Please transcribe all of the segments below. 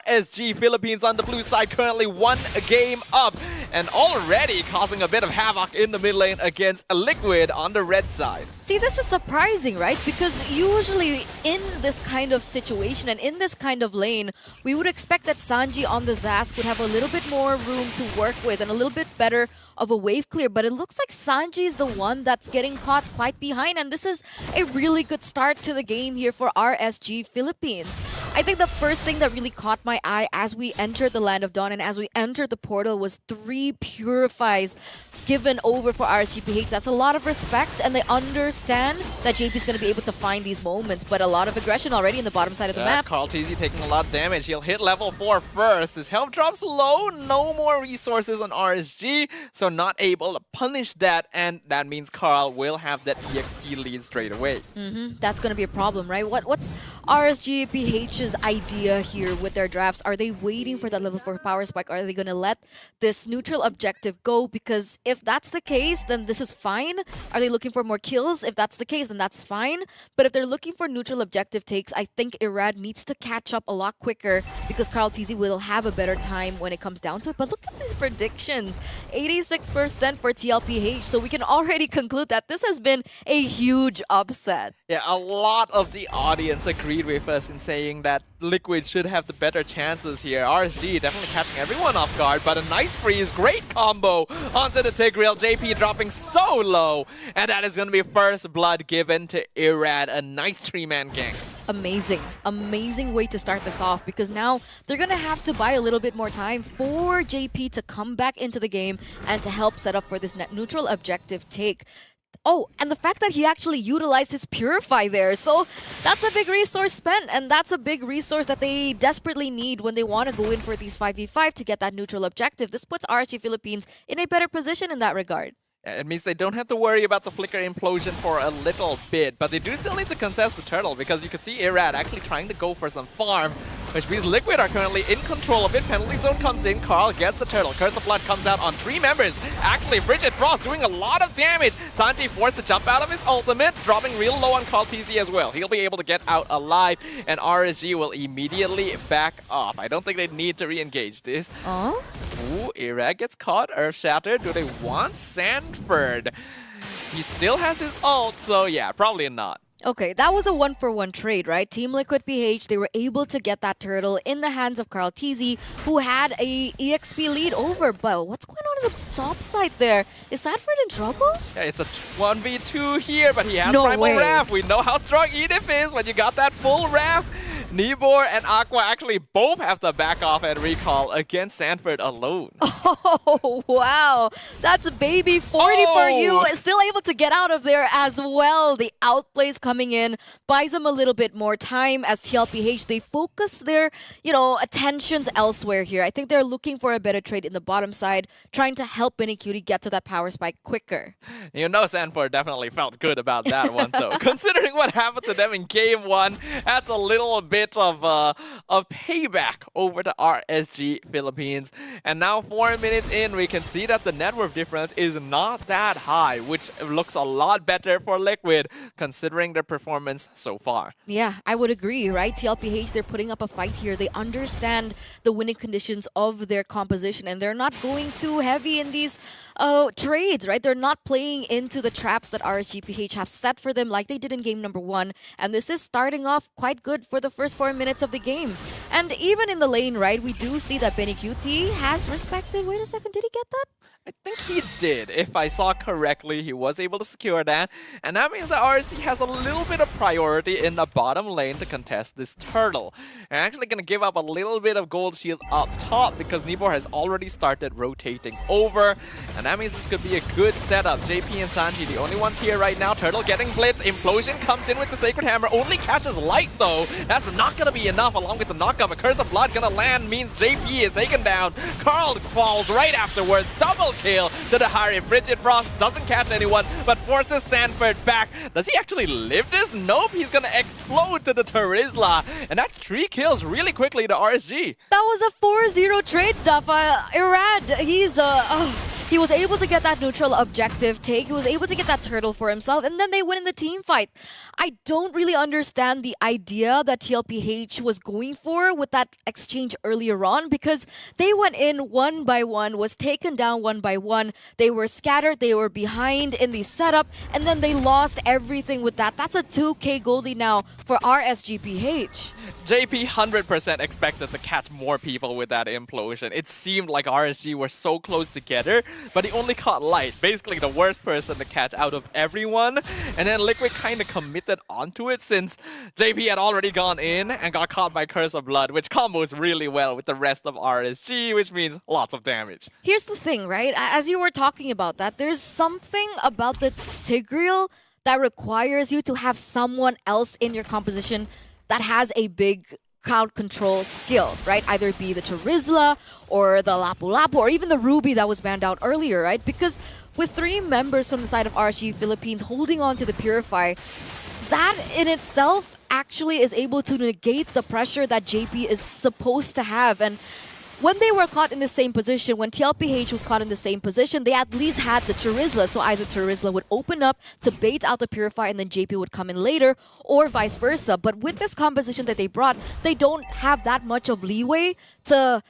RSG Philippines on the blue side currently 1 game up and already causing a bit of havoc in the mid lane against Liquid on the red side. See, this is surprising, right? Because usually in this kind of situation and in this kind of lane, we would expect that Sanji on the Zask would have a little bit more room to work with and a little bit better of a wave clear, but it looks like Sanji is the one that's getting caught quite behind, and this is a really good start to the game here for RSG Philippines. I think the first thing that really caught my eye as we entered the Land of Dawn and as we entered the portal was 3 purifies given over for RSGPH. That's a lot of respect, and they understand that JP is going to be able to find these moments, but a lot of aggression already in the bottom side of the map. Carl TZ taking a lot of damage. He'll hit level 4 first. His health drops low, no more resources on RSG, so not able to punish that, and that means Carl will have that EXP lead straight away. That's going to be a problem, right? What's RSGPH's idea here with their drafts? Are they waiting for that level 4 power spike? Are they going to let this neutral objective go? Because if that's the case, then this is fine. Are they looking for more kills? If that's the case, then that's fine. But if they're looking for neutral objective takes, I think Irad needs to catch up a lot quicker because Carl TZ will have a better time when it comes down to it. But look at these predictions. 86% for TLPH. So we can already conclude that this has been a huge upset. Yeah, a lot of the audience agreed with us in saying that Liquid should have the better chances here. RSG definitely catching everyone off guard, but a nice freeze, great combo onto the Tigreal. JP dropping so low, and that is going to be first blood given to Irad. A nice 3-man gank. Amazing way to start this off, because now they're gonna have to buy a little bit more time for JP to come back into the game and to help set up for this neutral objective take. Oh, and the fact that he actually utilized his Purify there. So that's a big resource spent, and that's a big resource that they desperately need when they want to go in for these 5v5 to get that neutral objective. This puts RSG Philippines in a better position in that regard. It means they don't have to worry about the flicker implosion for a little bit, but they do still need to contest the turtle, because you can see Irad actually trying to go for some farm, which means Liquid are currently in control of it. Penalty zone comes in, Carl gets the turtle. Curse of Blood comes out on 3 members. Actually, Frigid Frost doing a lot of damage. Sanji forced to jump out of his ultimate, dropping real low on Carl TZ as well. He'll be able to get out alive, and RSG will immediately back off. I don't think they need to re-engage this. Ooh, Irad gets caught, Earth Shattered. Do they want Sanford? He still has his ult, so yeah, probably not. Okay, that was a 1-for-1 trade, right? Team Liquid PH, they were able to get that turtle in the hands of Carl TZ, who had a EXP lead over. But what's going on in the top side there? Is Sanford in trouble? Yeah, it's a 1v2 here, but he has No Primal way. Wrath. We know how strong Edith is when you got that full Wrath. Nibor and Aqua actually both have to back off and recall against Sanford alone. Oh, wow. That's a baby 40 for you. Still able to get out of there as well. The outplays coming in buys them a little bit more time as TLPH. They focus their, attentions elsewhere here. I think they're looking for a better trade in the bottom side, trying to help Benny Cutie get to that power spike quicker. Sanford definitely felt good about that one, though. Considering what happened to them in Game 1, that's a little bit of payback over to RSG Philippines. And now 4 minutes in, we can see that the net worth difference is not that high, which looks a lot better for Liquid considering their performance so far. Yeah, I would agree, right? TLPH, they're putting up a fight here. They understand the winning conditions of their composition, and they're not going too heavy in these trades, right? They're not playing into the traps that RSGPH have set for them like they did in game number 1. And this is starting off quite good for the first 4 minutes of the game. And even in the lane, right, we do see that Benny QT has respected. Wait a second, did he get that? I think he did. If I saw correctly, he was able to secure that. And that means that RSG has a little bit of priority in the bottom lane to contest this turtle. They're actually going to give up a little bit of gold shield up top because Nibor has already started rotating over. And that means this could be a good setup. JP and Sanji, the only ones here right now. Turtle getting blitz. Implosion comes in with the Sacred Hammer. Only catches light though. That's not going to be enough along with the knockup. A Curse of Blood going to land means JP is taken down. Carl falls right afterwards. Double kill to the Harry. Frigid Frost doesn't catch anyone, but forces Sanford back. Does he actually live this? Nope, he's gonna explode to the Terizla. And that's 3 kills really quickly to RSG. That was a 4-0 trade stuff. Irad, He was able to get that neutral objective take. He was able to get that turtle for himself, and then they win in the team fight. I don't really understand the idea that TLPH was going for with that exchange earlier on, because they went in one by one, was taken down one by one. They were scattered, they were behind in the setup, and then they lost everything with that. That's a 2k gold lead now for RSGPH. JP 100% expected to catch more people with that implosion. It seemed like RSG were so close together, but he only caught Light, basically the worst person to catch out of everyone. And then Liquid kind of committed onto it since JP had already gone in and got caught by Curse of Blood, which combos really well with the rest of RSG, which means lots of damage. Here's the thing, right? As you were talking about that, there's something about the Tigreal that requires you to have someone else in your composition that has a big crowd control skill, right? Either it be the Charizla or the Lapu Lapu or even the Ruby that was banned out earlier, right? Because with 3 members from the side of RSG Philippines holding on to the Purify, that in itself actually is able to negate the pressure that JP is supposed to have. And when they were caught in the same position, when TLPH was caught in the same position, they at least had the Charizla. So either Charizla would open up to bait out the Purify and then JP would come in later, or vice versa. But with this composition that they brought, they don't have that much of leeway to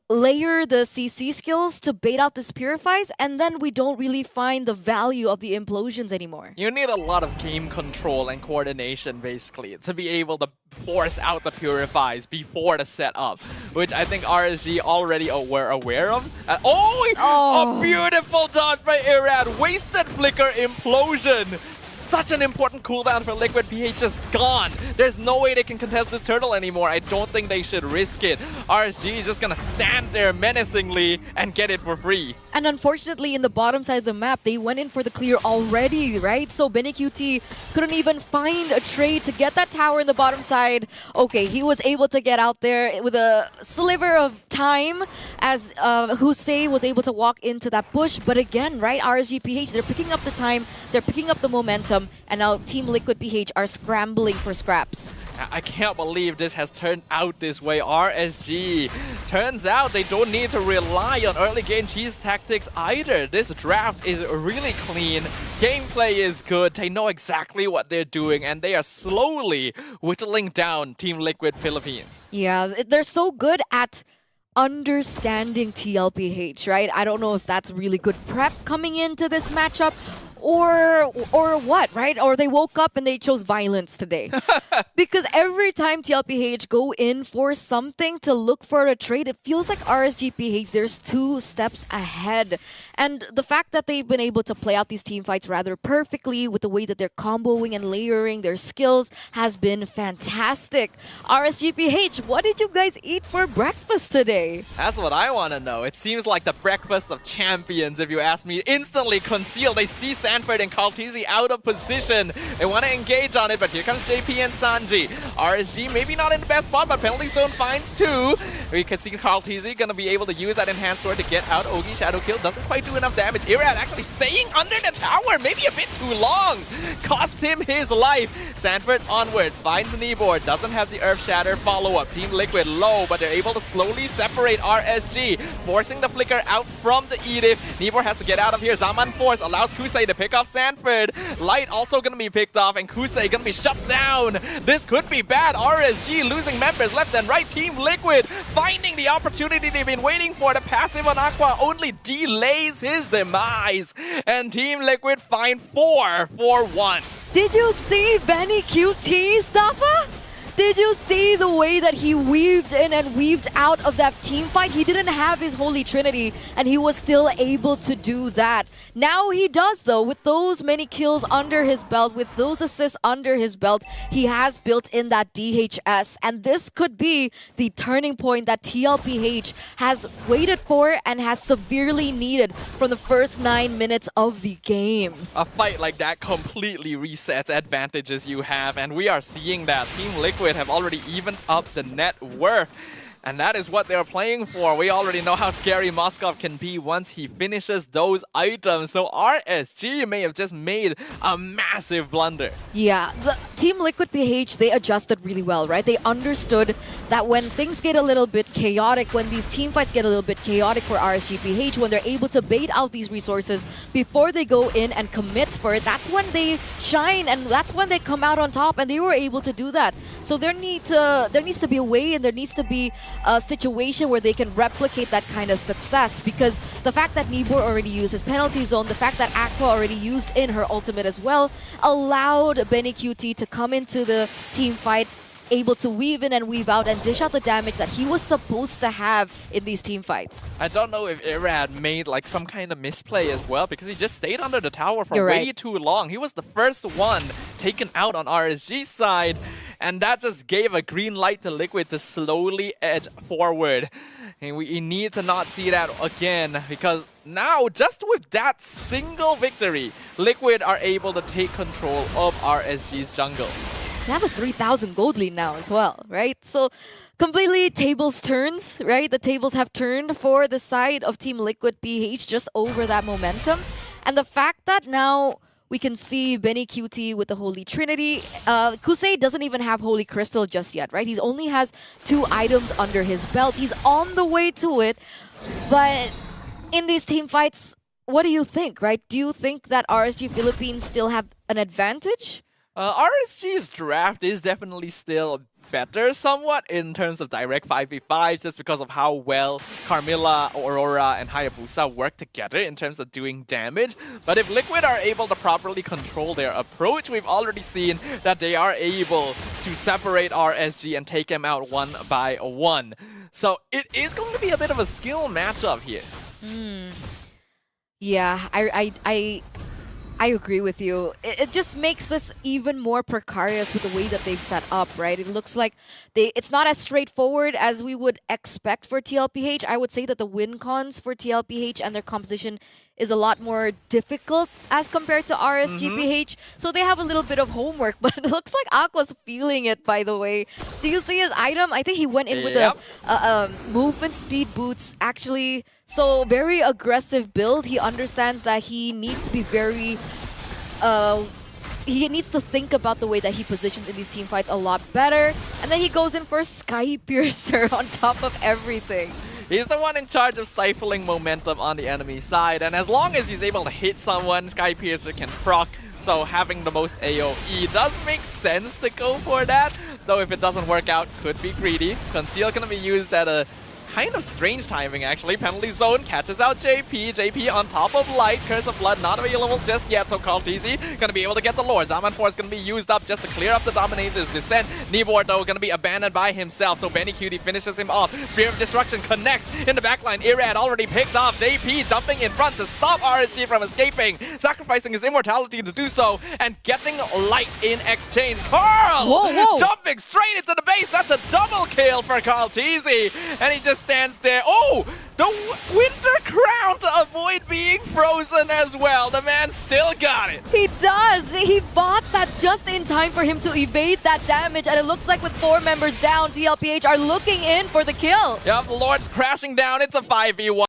layer the CC skills to bait out this Purifies, and then we don't really find the value of the implosions anymore. You need a lot of game control and coordination, basically, to be able to force out the Purifies before the setup, which I think RSG already were aware of. A beautiful dodge by Irad. Wasted Flicker Implosion. Such an important cooldown for Liquid. PH is gone. There's no way they can contest this turtle anymore. I don't think they should risk it. RSG is just gonna stand there menacingly and get it for free. And unfortunately, in the bottom side of the map, they went in for the clear already, right? So Benny QT couldn't even find a trade to get that tower in the bottom side. Okay, he was able to get out there with a sliver of time as Hussein was able to walk into that bush. But again, right, RSG PH, they're picking up the time, they're picking up the momentum, and now Team Liquid PH are scrambling for scraps. I can't believe this has turned out this way. RSG. Turns out they don't need to rely on early game cheese tactics either. This draft is really clean. Gameplay is good. They know exactly what they're doing, and they are slowly whittling down Team Liquid Philippines. Yeah, they're so good at understanding TLPH, right? I don't know if that's really good prep coming into this matchup, or what, right? Or they woke up and they chose violence today. Because every time TLPH go in for something to look for a trade, it feels like RSGPH, there's 2 steps ahead. And the fact that they've been able to play out these team fights rather perfectly with the way that they're comboing and layering their skills has been fantastic. RSGPH, what did you guys eat for breakfast today? That's what I want to know. It seems like the breakfast of champions, if you ask me. Instantly concealed. They see Sanford and Kaltizi out of position. They want to engage on it, but here comes JP and Sanji. RSG maybe not in the best spot, but penalty zone finds 2. We can see Kaltizi going to be able to use that enhanced sword to get out. Ogi Shadow Kill doesn't quite do enough damage. Irad actually staying under the tower, maybe a bit too long. Costs him his life. Sanford onward, finds Kneeboard, doesn't have the Earth Shatter follow-up. Team Liquid low, but they're able to slowly separate RSG, forcing the Flicker out from the Edith. Kneeboard has to get out of here. Zaman Force allows Kusei to pick off Sanford. Light also going to be picked off, and Kusei going to be shut down. This could be bad. RSG losing members left and right. Team Liquid finding the opportunity they've been waiting for. The passive on Aqua only delays his demise. And Team Liquid find 4 for 1. Did you see Benny QT, Staffa? Did you see the way that he weaved in and weaved out of that team fight? He didn't have his Holy Trinity, and he was still able to do that. Now he does, though, with those many kills under his belt, with those assists under his belt, he has built in that DHS, and this could be the turning point that TLPH has waited for and has severely needed from the first 9 minutes of the game. A fight like that completely resets advantages you have, and we are seeing that. Team Liquid have already evened up the net worth. And that is what they're playing for. We already know how scary Moskov can be once he finishes those items. So RSG may have just made a massive blunder. Yeah, the Team Liquid PH, they adjusted really well, right? They understood that when things get a little bit chaotic, when these team fights get a little bit chaotic for RSG PH, when they're able to bait out these resources before they go in and commit for it, that's when they shine and that's when they come out on top, and they were able to do that. So there needs to be a way, and there needs to be a situation where they can replicate that kind of success, because the fact that Nibor already used his penalty zone, the fact that Aqua already used in her ultimate as well, allowed Benny QT to come into the team fight able to weave in and weave out and dish out the damage that he was supposed to have in these team fights. I don't know if Irad made like some kind of misplay as well, because he just stayed under the tower for You're way right. too long. He was the first one taken out on RSG's side, and that just gave a green light to Liquid to slowly edge forward. And we need to not see that again, because now, just with that single victory, Liquid are able to take control of RSG's jungle. They have a 3,000 gold lead now as well, right? So completely tables turns, right? The tables have turned for the side of Team Liquid PH just over that momentum. And the fact that now we can see Benny QT with the Holy Trinity. Kusei doesn't even have Holy Crystal just yet, right? He only has 2 items under his belt. He's on the way to it. But in these team fights, what do you think, right? Do you think that RSG Philippines still have an advantage? RSG's draft is definitely still better somewhat in terms of direct 5v5, just because of how well Carmilla, Aurora, and Hayabusa work together in terms of doing damage. But if Liquid are able to properly control their approach, we've already seen that they are able to separate RSG and take them out one by one. So it is going to be a bit of a skill matchup here. Yeah, I agree with you. It just makes this even more precarious with the way that they've set up, right? It looks like it's not as straightforward as we would expect for TLPH. I would say that the win cons for TLPH and their composition is a lot more difficult as compared to RSGPH. So they have a little bit of homework, but it looks like Aqua's feeling it, by the way. Do you see his item? I think he went in with a movement speed boots, actually. So very aggressive build. He understands that he needs to be very... he needs to think about the way that he positions in these team fights a lot better. And then he goes in for Sky Piercer on top of everything. He's the one in charge of stifling momentum on the enemy side, and as long as he's able to hit someone, Sky Piercer can proc, so having the most AoE does make sense to go for that, though if it doesn't work out, could be greedy. Conceal can be used at a kind of strange timing, actually. Penalty zone catches out JP. JP on top of Light. Curse of Blood not available just yet, so Kaltizi gonna be able to get the lore. Zaman Force gonna be used up just to clear up the Dominator's descent. Nibor, though, gonna be abandoned by himself, so Benny Cutie finishes him off. Fear of Destruction connects in the backline. Irad already picked off. JP jumping in front to stop RSG from escaping, sacrificing his immortality to do so, and getting Light in exchange. Carl! Whoa. Jumping straight into the base. That's a double kill for Kaltizi, and he just stands there. Oh! The Winter Crown to avoid being frozen as well. The man still got it. He does! He bought that just in time for him to evade that damage, and it looks like with 4 members down, TLPH are looking in for the kill. Yep, the Lord's crashing down. It's a 5v1.